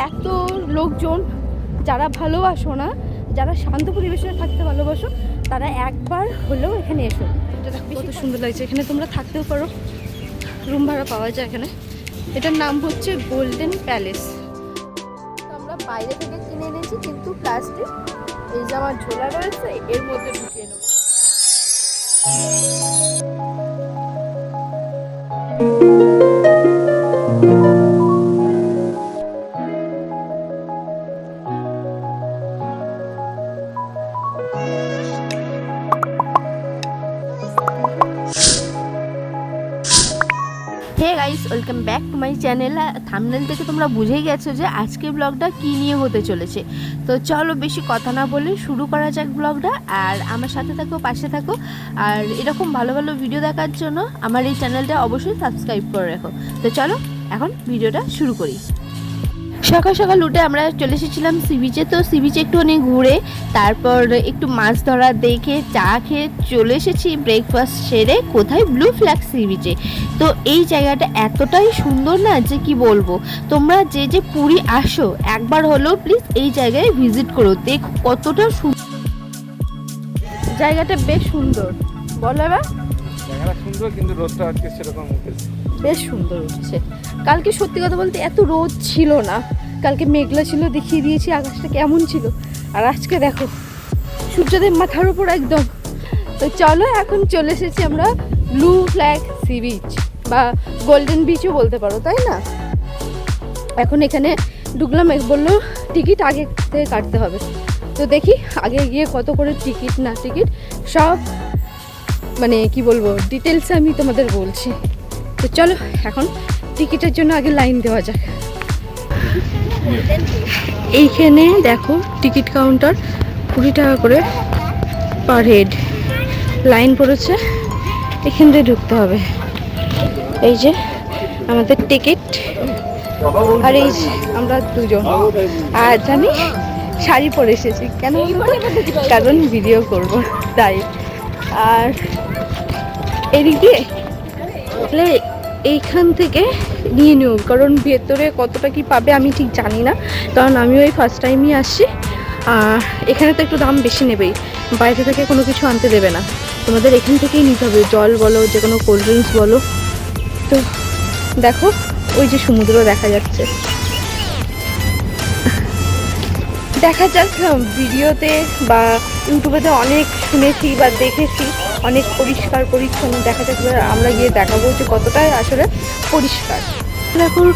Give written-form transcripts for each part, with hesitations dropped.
এত লোকজন, যারা ভালোবাসো না, যারা শান্ত পরিবেশে থাকতে ভালোবাসো, তারা একবার হলেও এখানে এসো। এটা দেখো কত সুন্দর লাগছে। এখানে তোমরা থাকতেও পারো, রুম ভাড়া পাওয়া যায় এখানে। এটার নাম হচ্ছে গোল্ডেন প্যালেস। আমরা বাইরে থেকে কিনে এনেছি, কিন্তু প্লাস্টিক এই যে আমার ঝোলা রয়েছে এর মধ্যে ঢুকিয়ে নেবো। Hey guys, welcome back to my channel. Thumbnail থেকে তোমরা বুঝেই গেছো যে আজকের ব্লগটা কী নিয়ে হতে চলেছে। তো চলো বেশি কথা না বলে শুরু করা যাক ব্লগটা। আর আমার সাথে থাকো, পাশে থাকো। আর এরকম ভালো ভালো ভিডিও দেখার জন্য আমার এই চ্যানেলটা অবশ্যই সাবস্ক্রাইব করে রাখো। তো চলো এখন ভিডিওটা শুরু করি। সকাল সকাল উঠে আমরা চলে এসেছিলাম সি বিচে। তো সি বিচে একটুখানি ঘুরে তারপর একটু মাছ ধরা দেখে চা খেয়ে চলে এসেছি ব্রেকফাস্ট সেরে কোথায়, ব্লু ফ্ল্যাগ সি বিচে। তো এই জায়গাটা এতটাই সুন্দর না যে কি বলবো। তোমরা যে যে পুরী আসো একবার হলেও প্লিজ এই জায়গায় ভিজিট করো, দেখো কতটা সুন্দর। জায়গাটা বেশ সুন্দর, বলো এবার। জায়গাটা সুন্দর, কিন্তু রোদটা আজকে সেরকম বেশ সুন্দর উঠছে। কালকে সত্যি কথা বলতে এত রোদ ছিল না, কালকে মেঘলা ছিল, দেখিয়ে দিয়েছি আকাশটা কেমন ছিল। আর আজকে দেখো সূর্যদেব মাথার উপর একদম। তো চলো এখন চলে এসেছি আমরা ব্লু ফ্ল্যাগ সি বিচ বা গোল্ডেন বিচও বলতে পারো, তাই না? এখন এখানে ঢুকলাম, বললো টিকিট আগে থেকে কাটতে হবে। তো দেখি আগে গিয়ে কত করে টিকিট না টিকিট সব মানে কি বলবো ডিটেলসে আমি তোমাদের বলছি। তো চলো এখন টিকিটের জন্য আগে লাইন দেওয়া যাক। এইখানে দেখো টিকিট কাউন্টার, 20 টাকা করে পার হেড। লাইন পড়েছে, এখান দিয়ে ঢুকতে হবে। এই যে আমাদের টিকিট, আর এই যে আমরা দুজন। আর জানি শাড়ি পরে এসেছি কেন, কারণ ভিডিও করব তাই। আর এদিক দিয়ে এইখান থেকে নিয়ে নিও, কারণ ভেতরে কতটা কি পাবে আমি ঠিক জানি না, কারণ আমিও এই ফার্স্ট টাইমই আসছি। এখানে তো একটু দাম বেশি নেবেই, বাইরে থেকে কোনো কিছু আনতে দেবে না, তোমাদের এখান থেকেই নিতে হবে। জল বলো, যে কোনো কোল্ড ড্রিঙ্কস বলো। তো দেখো ওই যে সমুদ্র দেখা যাচ্ছে, দেখা যাক। ভিডিওতে বা ইউটিউবেতে অনেক শুনেছি বা দেখেছি অনেক পরিষ্কার পরিচ্ছন্ন, দেখা যাক আমরা গিয়ে দেখাবো যে কতটাই আসলে পরিষ্কার। এখন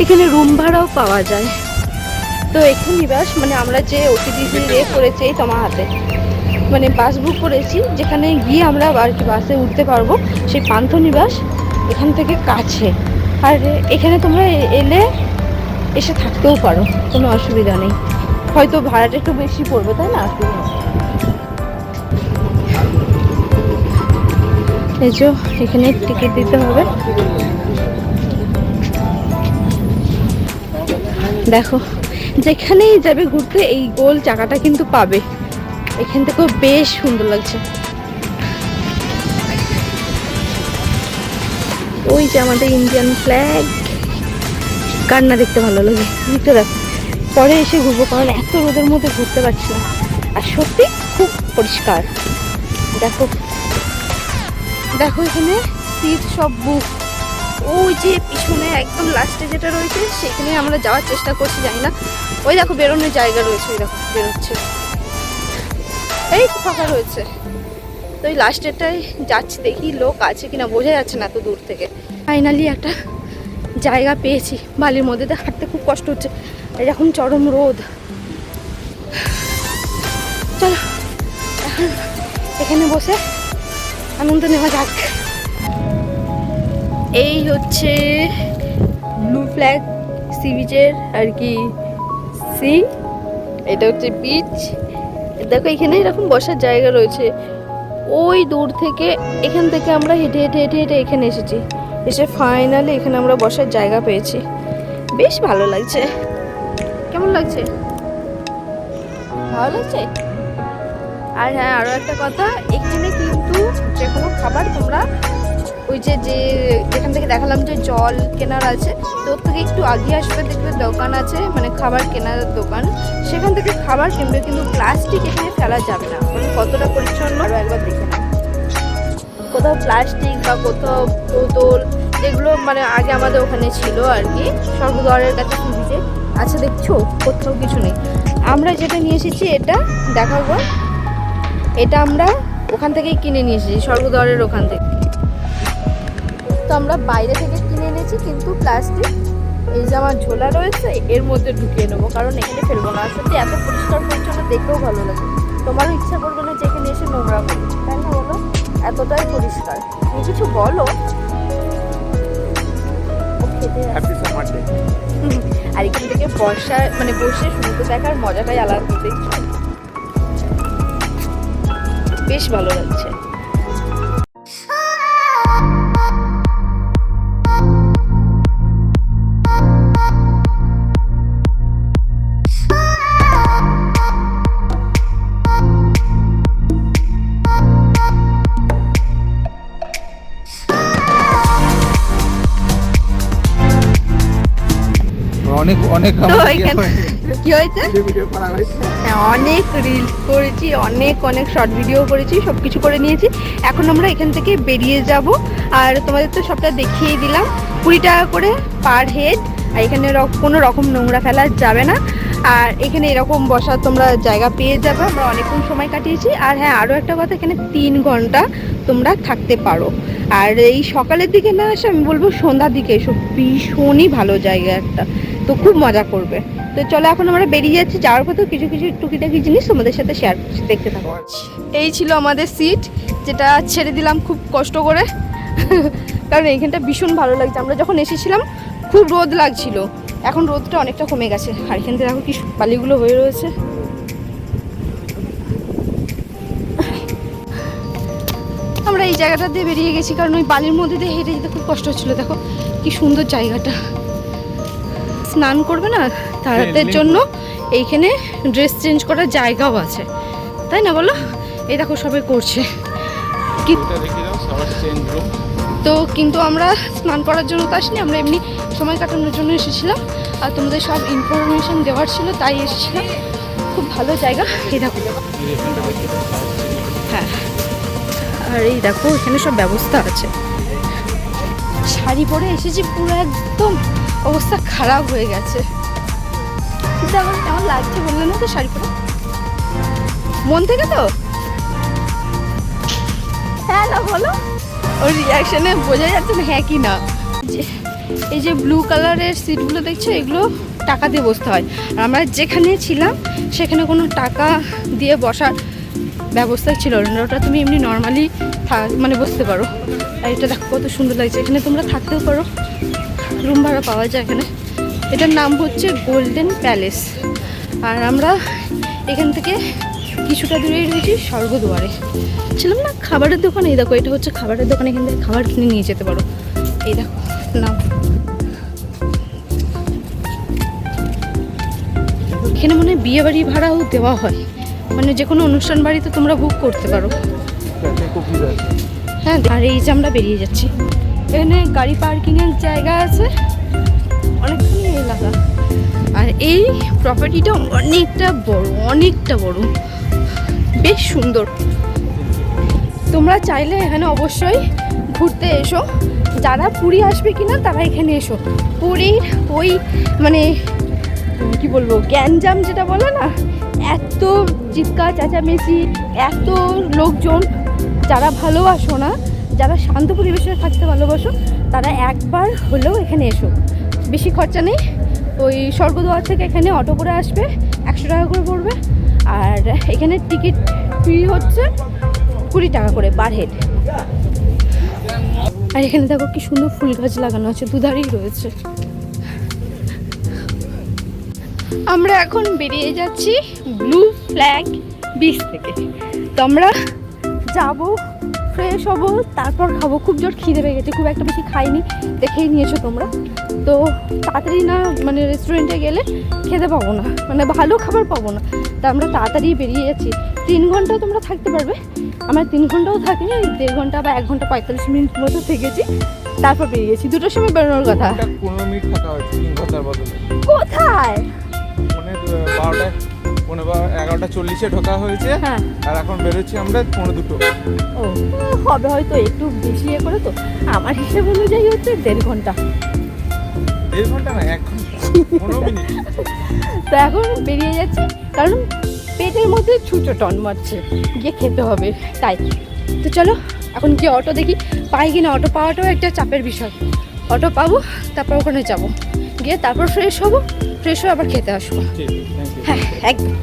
এখানে রুম ভাড়াও পাওয়া যায়। তো এখানে নিবাস মানে আমরা যে ওটিডিসি করেছি এই তোমার হাতে, মানে বাস বুক করেছি, যেখানে গিয়ে আমরা আর কি বাসে উঠতে পারবো। সেই পান্থনিবাস এখান থেকে কাছে, আর এখানে তোমরা এলে এসে থাকতেও পারো, কোনো অসুবিধা নেই। হয়তো ভাড়াটা একটু বেশি পড়বে, তাই না? এই যে এখানে টিকিট দিতে হবে। দেখো যেখানেই যাবে ঘুরতে এই গোল জায়গাটা কিন্তু পাবে। এখান থেকেও বেশ সুন্দর লাগছে। ওই যে আমাদের ইন্ডিয়ান ফ্ল্যাগ, কার না দেখতে ভালো লাগে, দেখতে দেখো। পরে এসে ঘুরবো, কারণ এত রোদের মধ্যে ঘুরতে পারছি না। আর সত্যি খুব পরিষ্কার। দেখো দেখো এখানে সিট সব বুক। ওই যে পিছনে একদম লাস্টে যেটা রয়েছে সেখানে আমরা যাওয়ার চেষ্টা করছি, জানি না। ওই দেখো বেরোনোর জায়গা রয়েছে, ওই দেখো বেরোচ্ছে, এই ফাঁকা রয়েছে। তো ওই লাস্টেরটাই যাচ্ছি, দেখি লোক আছে কিনা, বোঝা যাচ্ছে না এত দূর থেকে। ফাইনালি একটা জায়গা পেয়েছি। বালির মধ্যে হাঁটতে খুব কষ্ট হচ্ছে, এখন চরম রোদ। চলো এখন এখানে বসে আনন্দ নেওয়া যাক। এই হচ্ছে ব্লু ফ্ল্যাগ সি বিচের আর কি সি, এটা হচ্ছে বিচ। দেখো এখানে এরকম বসার জায়গা রয়েছে। ওই দূর থেকে এখান থেকে আমরা হেঁটে হেঁটে হেঁটে হেঁটে এখানে এসেছি, এসে ফাইনালি এখানে আমরা বসার জায়গা পেয়েছি। বেশ ভালো লাগছে। কেমন লাগছে? ভালো লাগছে। আর হ্যাঁ, আরও একটা কথা, এখানে কিন্তু যে কোনো খাবার তোমরা ওই যে যেখান থেকে দেখালাম যে জল কেনার আছে, তো ওর থেকে একটু আগে আসবে, দেখবে দোকান আছে মানে খাবার কেনার দোকান, সেখান থেকে খাবার কিনবে, কিন্তু প্লাস্টিক এখানে ফেলা যাবে না। মানে কতটা পরিচ্ছন্ন আরও একবার দেখে না, কোথাও প্লাস্টিক বা কোথাও বোতল, যেগুলো মানে আগে আমাদের ওখানে ছিল আর কি, স্বর্গদ্বারের কাছে টিভিতে আচ্ছা দেখছো কোথাও কিছু নেই। আমরা যেটা নিয়ে এসেছি এটা দেখাবো, এটা আমরা ওখান থেকেই কিনে নিয়ে এসেছি, স্বর্গদ্বারের ওখান থেকে। তো আমরা বাইরে থেকে কিনে এনেছি, কিন্তু প্লাস্টিক এই যে আমার ঝোলা রয়েছে এর মধ্যে ঢুকিয়ে নেবো, কারণ এখানে ফেলবো না। সত্যি এত পরিষ্কার পরিচ্ছন্ন দেখেও ভালো লাগে, তোমারও ইচ্ছা করবে না যে এখানে এসে নোংরা করি, তাই না বলো? এতটাই পরিষ্কার। তুমি কিছু বলো। আর এখান থেকে বর্ষা মানে বসে সমুদ্র দেখার মজাটাই আলাদা, দেখছো বেশ ভালো লাগছে। অনেক অনেক তো এখানে কি হয়েছে, হ্যাঁ অনেক রিলস করেছি, অনেক অনেক শর্ট ভিডিও করেছি, সব কিছু করে নিয়েছি। এখন আমরা এখান থেকে বেরিয়ে যাব, আর তোমাদের তো সবটা দেখিয়ে দিলাম। 20 টাকা করে পার হেড, আর এখানে কোনো রকম নোংরা ফেলা যাবে না, আর এখানে এরকম বসার তোমরা জায়গা পেয়ে যাবে। আমরা অনেকক্ষণ সময় কাটিয়েছি। আর হ্যাঁ আরও একটা কথা, এখানে 3 ঘন্টা তোমরা থাকতে পারো। আর এই সকালের দিকে না আসে, আমি বলবো সন্ধ্যার দিকে এসো, ভীষণই ভালো জায়গা একটা, তো খুব মজা করবে। তো চলো এখন আমরা বেরিয়ে যাচ্ছি, যাওয়ার পথে কিছু কিছু টুকিটাকি জিনিস তোমাদের সাথে শেয়ার করছি, দেখতে থাকো। এই ছিল আমাদের সিট, যেটা ছেড়ে দিলাম খুব কষ্ট করে, কারণ এইখানটা ভীষণ ভালো লাগছে। আমরা যখন এসেছিলাম খুব রোদ লাগছিল, এখন রোদটা অনেকটা কমে গেছে। আর এখান থেকে দেখো কি বালিগুলো হয়ে রয়েছে। আমরা এই জায়গাটা দিয়ে বেরিয়ে গেছি, কারণ ওই বালির মধ্যে দিয়ে হেঁটে যেতে খুব কষ্ট হচ্ছিলো। দেখো কি সুন্দর জায়গাটা। স্নান করবে না তাদের জন্য এইখানে ড্রেস চেঞ্জ করার জায়গাও আছে, তাই না বলো? এই দেখো সবাই করছে তো, কিন্তু আমরা স্নান করার জন্য তো আসিনি, আমরা এমনি সময় কাটানোর জন্য এসেছিলাম, আর তোমাদের সব ইনফরমেশন দেওয়ার ছিল তাই এসেছিলাম। খুব ভালো জায়গা। এই দেখো, হ্যাঁ আর এই দেখো এখানে সব ব্যবস্থা আছে। শাড়ি পরে এসেছি, পুরো একদম অবস্থা খারাপ হয়ে গেছে। কিন্তু আমার কেমন লাগছে বললে না তো শাড়ি পরে, মন থেকে তো? হ্যাঁ না বলো, ওর রিয়াকশনে বোঝা যাচ্ছে না হ্যাঁ কি না। এই যে ব্লু কালারের সিটগুলো দেখছো, এগুলো টাকা দিয়ে বসতে হয়। আর আমরা যেখানে ছিলাম সেখানে কোনো টাকা দিয়ে বসার ব্যবস্থা ছিল না, ওটা তুমি এমনি নর্মালি মানে বসতে পারো। আর এটা দেখো কত সুন্দর লাগছে, এখানে তোমরা থাকতেও পারো, রুম ভাড়া পাওয়া যায় এখানে। এটার নাম হচ্ছে গোল্ডেন প্যালেস। আর আমরা এখান থেকে কিছুটা দূরেই রয়েছি স্বর্গদ্বারে। ছিলাম না খাবারের দোকান, এই দেখো এটা হচ্ছে খাবারের দোকান, এখান থেকে খাবার কিনে নিয়ে যেতে পারো। এই দেখো নাম, এখানে মনে হয় বিয়ে বাড়ি ভাড়াও দেওয়া হয়, মানে যে কোনো অনুষ্ঠান বাড়িতে তোমরা বুক করতে পারো। হ্যাঁ আর এই যে আমরা বেরিয়ে যাচ্ছি, এখানে গাড়ি পার্কিংয়ের জায়গা আছে অনেকখানি এলাকা। আর এই প্রপার্টিটা অনেকটা বড়, বেশ সুন্দর। তোমরা চাইলে এখানে অবশ্যই ঘুরতে এসো, যারা পুরী আসবে কিনা তারা এখানে এসো। পুরীর ওই মানে কি বলবো গ্যাঞ্জাম যেটা বলে না, এত চিৎকার চেঁচামেচি, এত লোকজন, যারা ভালোবাসো না, যারা শান্ত পরিবেশে থাকতে ভালোবাসো, তারা একবার হলেও এখানে এসো। বেশি খরচা নেই, ওই স্বর্গদ্বার থেকে এখানে অটো করে আসবে, 100 টাকা করে পড়বে। আর এখানে টিকিট ফ্রি হচ্ছে 20 টাকা করে পার হেড। আর এখানে দেখো কি সুন্দর ফুল গাছ লাগানো আছে, দুধারেই রয়েছে। আমরা এখন বেরিয়ে যাচ্ছি ব্লু ফ্ল্যাগ বিচ থেকে। তো আমরা যাবো, ফ্রেশ হবো, তারপর খাবো। খুব জোর খিদে পেয়ে গেছে, খুব একটা বেশি খাইনি, দেখেই নিয়েছো তোমরা। তো তাড়াতাড়ি না মানে রেস্টুরেন্টে গেলে খেতে পাবো না, মানে ভালো খাবার পাবো না, তা আমরা তাড়াতাড়ি বেরিয়ে যাচ্ছি। 3 ঘন্টা তোমরা থাকতে পারবে। আমরা 3 ঘন্টাও থাকিনি, 1.5 ঘন্টা বা 1 ঘন্টা 45 মিনিট মতো থেকেছি, তারপর বেরিয়ে গেছি। 2টোর সময় বেরোনোর কথা। 15 মিনিট থাকা হয়েছে 3 ঘন্টার বদলে। কোথায়? মানে 12টা 11:40-এ ঢোকা হয়েছে, হ্যাঁ। আর এখন বেরোচ্ছি আমরা 2:45। ও হবে হয়তো একটু বেশি ইয়ে করে, তো আমার হিসেব অনুযায়ী হচ্ছে 1.5 ঘন্টা। 1.5 ঘন্টা না, 1 ঘন্টা 15 মিনিট। তো এখন বেরিয়ে যাচ্ছি, কারণ পেটের মধ্যে ছুঁচো টন মারছে, গিয়ে খেতে হবে তাই। তো চলো এখন কি অটো দেখি পাই কিনা। অটো পাওয়াটাও একটা চাপের বিষয়। অটো পাবো, তারপর ওখানে যাব, গিয়ে তারপর ফ্রেশ হবো, ফ্রেশ হয়ে আবার খেতে আসবো। ঠিক, থ্যাংক ইউ। হ্যাঁ একদম।